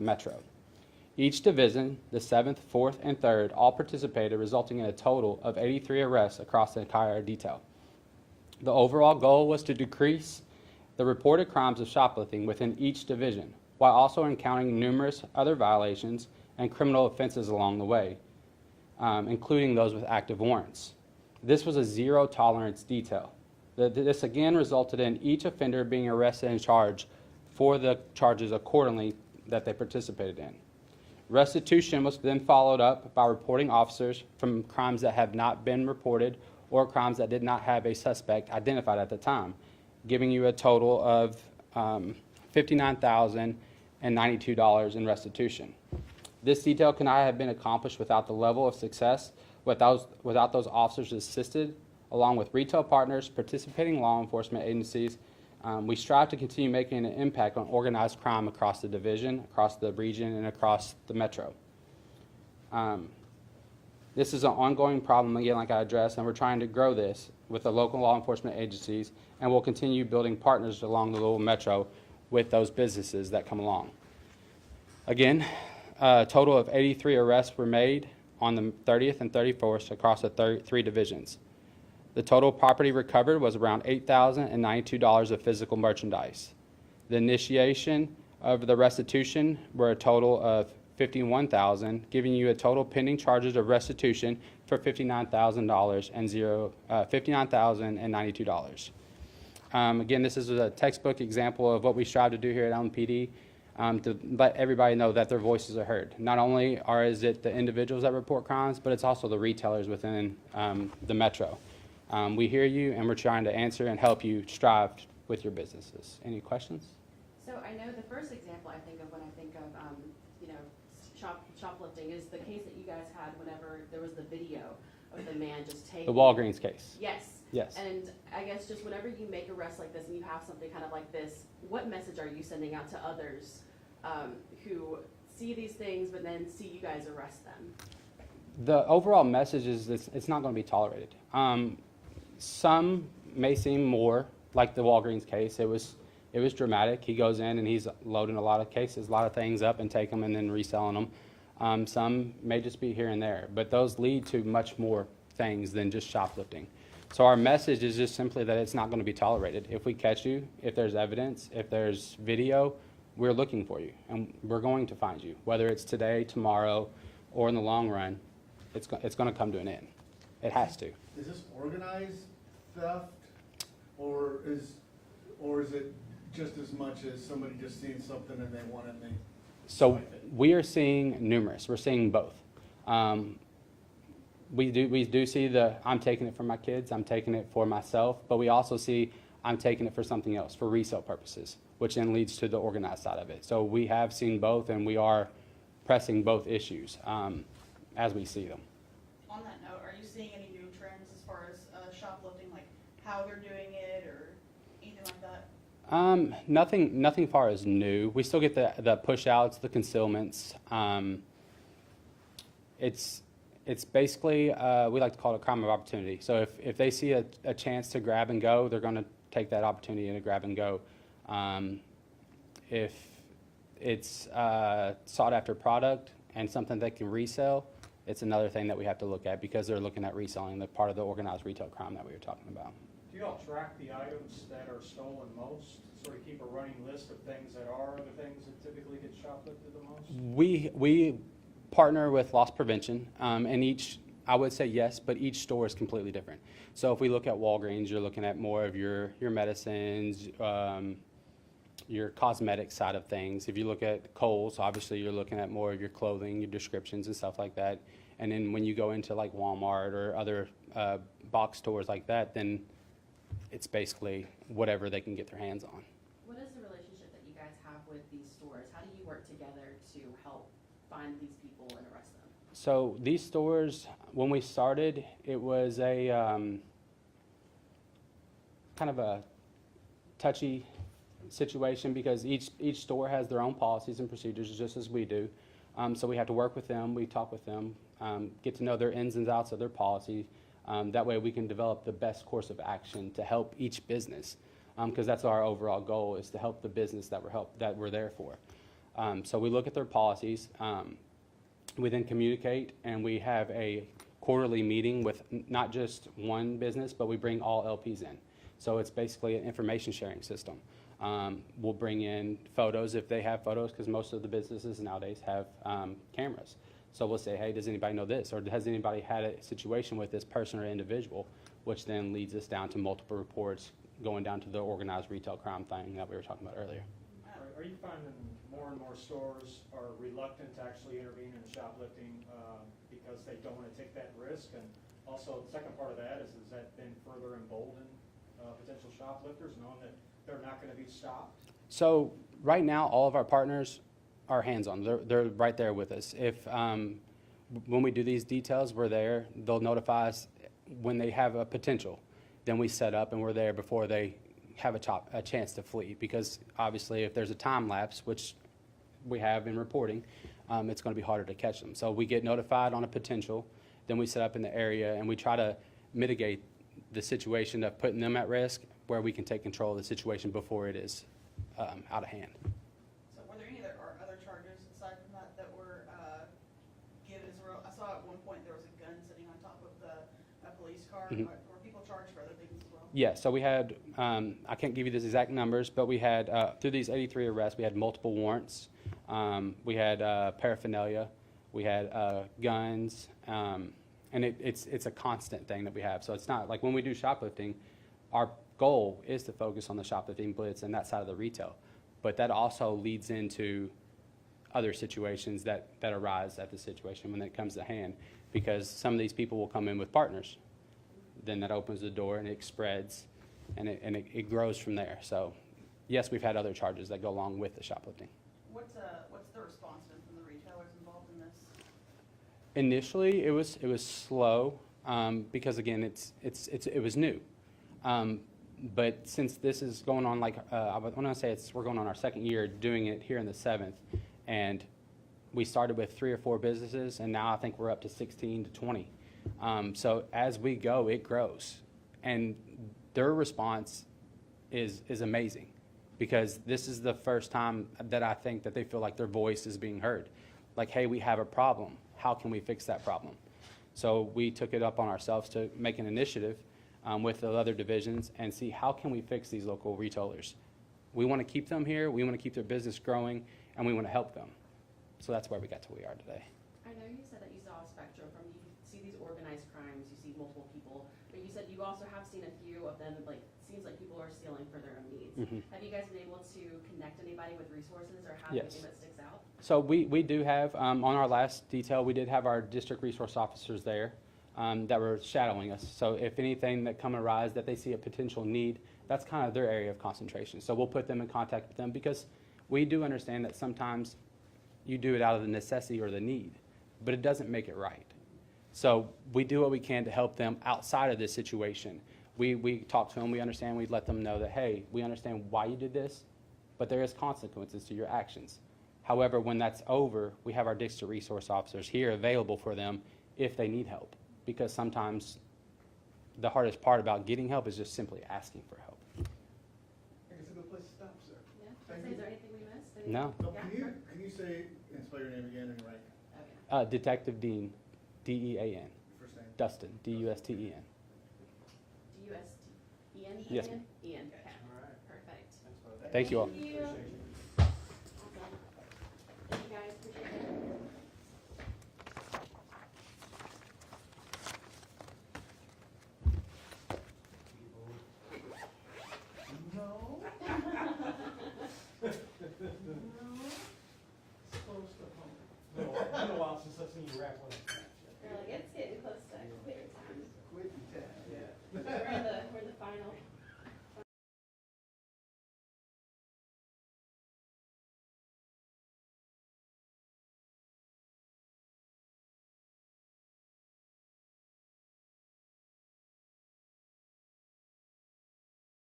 metro. Each division, the 7th, 4th, and 3rd, all participated, resulting in a total of 83 arrests across the entire detail. The overall goal was to decrease the reported crimes of shoplifting within each division, while also encountering numerous other violations and criminal offenses along the way, including those with active warrants. This was a zero-tolerance detail. This again resulted in each offender being arrested and charged for the charges accordingly that they participated in. Restitution was then followed up by reporting officers from crimes that have not been reported or crimes that did not have a suspect identified at the time, giving you a total of $59,092 in restitution. This detail could not have been accomplished without the level of success without those officers assisted, along with retail partners, participating law enforcement agencies. We strive to continue making an impact on organized crime across the division, across the region, and across the metro. This is an ongoing problem, again, like I addressed, and we're trying to grow this with the local law enforcement agencies, and we'll continue building partners along the little metro with those businesses that come along. Again, a total of 83 arrests were made on the 30th and 31st across the 3 divisions. The total property recovered was around $8,092 of physical merchandise. The initiation of the restitution were a total of $51,000, giving you a total pending charges of restitution for $59,092. Again, this is a textbook example of what we strive to do here at LMPD, to let everybody know that their voices are heard. Not only is it the individuals that report crimes, but it's also the retailers within the metro. We hear you, and we're trying to answer and help you strive with your businesses. Any questions? So I know the first example I think of when I think of, shoplifting is the case that you guys had whenever there was the video of the man just taking. The Walgreens case. Yes. Yes. And I guess just whenever you make arrests like this and you have something kind of like this, what message are you sending out to others who see these things but then see you guys arrest them? The overall message is it's not going to be tolerated. Some may seem more like the Walgreens case. It was dramatic. He goes in and he's loading a lot of cases, a lot of things up and take them and then reselling them. Some may just be here and there, but those lead to much more things than just shoplifting. So our message is just simply that it's not going to be tolerated. If we catch you, if there's evidence, if there's video, we're looking for you and we're going to find you. Whether it's today, tomorrow, or in the long run, it's going to come to an end. It has to. Is this organized theft, or is it just as much as somebody just seeing something and they want it and they So we are seeing numerous. We're seeing both. We do see I'm taking it for my kids, I'm taking it for myself, but we also see I'm taking it for something else, for resale purposes, which then leads to the organized side of it. So we have seen both, and we are pressing both issues as we see them. On that note, are you seeing any new trends as far as shoplifting, like how they're doing it or anything like that? Nothing far as new. We still get the push outs, the concealments. It's basically, we like to call it a crime of opportunity. So if they see a chance to grab and go, they're going to take that opportunity to grab and go. If it's sought after product and something they can resell, it's another thing that we have to look at because they're looking at reselling, the part of the organized retail crime that we were talking about. Do you all track the items that are stolen most? Sort of keep a running list of things that are the things that typically get shoplifted the most? We partner with loss prevention, and I would say yes, but each store is completely different. So if we look at Walgreens, you're looking at more of your medicines, your cosmetic side of things. If you look at Kohl's, obviously you're looking at more of your clothing, your descriptions and stuff like that. And then when you go into like Walmart or other box stores like that, then it's basically whatever they can get their hands on. What is the relationship that you guys have with these stores? How do you work together to help find these people and arrest them? So these stores, when we started, it was a kind of a touchy situation because each store has their own policies and procedures just as we do. So we have to work with them, we talk with them, get to know their ins and outs of their policy. That way we can develop the best course of action to help each business, because that's our overall goal, is to help the business that we're there for. So we look at their policies. We then communicate, and we have a quarterly meeting with not just one business, but we bring all LPs in. So it's basically an information sharing system. We'll bring in photos if they have photos, because most of the businesses nowadays have cameras. So we'll say, hey, does anybody know this? Or has anybody had a situation with this person or individual? Which then leads us down to multiple reports going down to the organized retail crime thing that we were talking about earlier. Are you finding more and more stores are reluctant to actually intervene in shoplifting because they don't want to take that risk? And also, the second part of that is, has that been further emboldened potential shoplifters, knowing that they're not going to be stopped? So right now, all of our partners are hands-on. They're right there with us. If when we do these details, we're there. They'll notify us when they have a potential. Then we set up and we're there before they have a chance to flee. Because obviously, if there's a time lapse, which we have in reporting, it's going to be harder to catch them. So we get notified on a potential. Then we set up in the area and we try to mitigate the situation of putting them at risk, where we can take control of the situation before it is out of hand. So were there any other charges aside from that were given as well? I saw at one point there was a gun sitting on top of a police car. Mhm. Were people charged for other things as well? Yeah, so we had, I can't give you the exact numbers, but we had, through these 83 arrests, we had multiple warrants. We had paraphernalia, we had guns, and it's a constant thing that we have. So it's not like when we do shoplifting, our goal is to focus on the shoplifting blitz and that side of the retail. But that also leads into other situations that arise at the situation when it comes to hand, because some of these people will come in with partners. Then that opens the door and it spreads and it grows from there. So yes, we've had other charges that go along with the shoplifting. What's the response been from the retailers involved in this? Initially, it was slow because again, it was new. But since this is going on, like I want to say we're going on our second year doing it here in the 7th, and we started with 3 or 4 businesses, and now I think we're up to 16 to 20. So as we go, it grows, and their response is amazing, because this is the first time that I think that they feel like their voice is being heard. Like, hey, we have a problem. How can we fix that problem? So we took it up on ourselves to make an initiative with the other divisions and see how can we fix these local retailers. We want to keep them here. We want to keep their business growing, and we want to help them. So that's where we got to where we are today. I know you said that you saw a spectrum from, you see these organized crimes, you see multiple people, but you said you also have seen a few of them, like, seems like people are stealing for their own needs. Mhm. Have you guys been able to connect anybody with resources or have Yes. anything that sticks out? So we do have, on our last detail, we did have our district resource officers there that were shadowing us. So if anything that come arise that they see a potential need, that's kind of their area of concentration. So we'll put them in contact with them, because we do understand that sometimes you do it out of the necessity or the need, but it doesn't make it right. So we do what we can to help them outside of this situation. We talk to them, we understand, we let them know that, hey, we understand why you did this, but there is consequences to your actions. However, when that's over, we have our district resource officers here available for them if they need help, because sometimes the hardest part about getting help is just simply asking for help. I think it's a good place to stop, sir. Yeah? Thank Is you. there anything we missed? No. No, Yeah. can you say, and spell your name again and rank, Okay. Detective Dean, D-E-A-N. first name? Dustin, D-U-S-T-E-N. D-U-S-T-E-N? Yes, Ian? ma'am. Ian, okay. All right. Perfect. Thanks for that. Thank you all. Thank you. Appreciate you.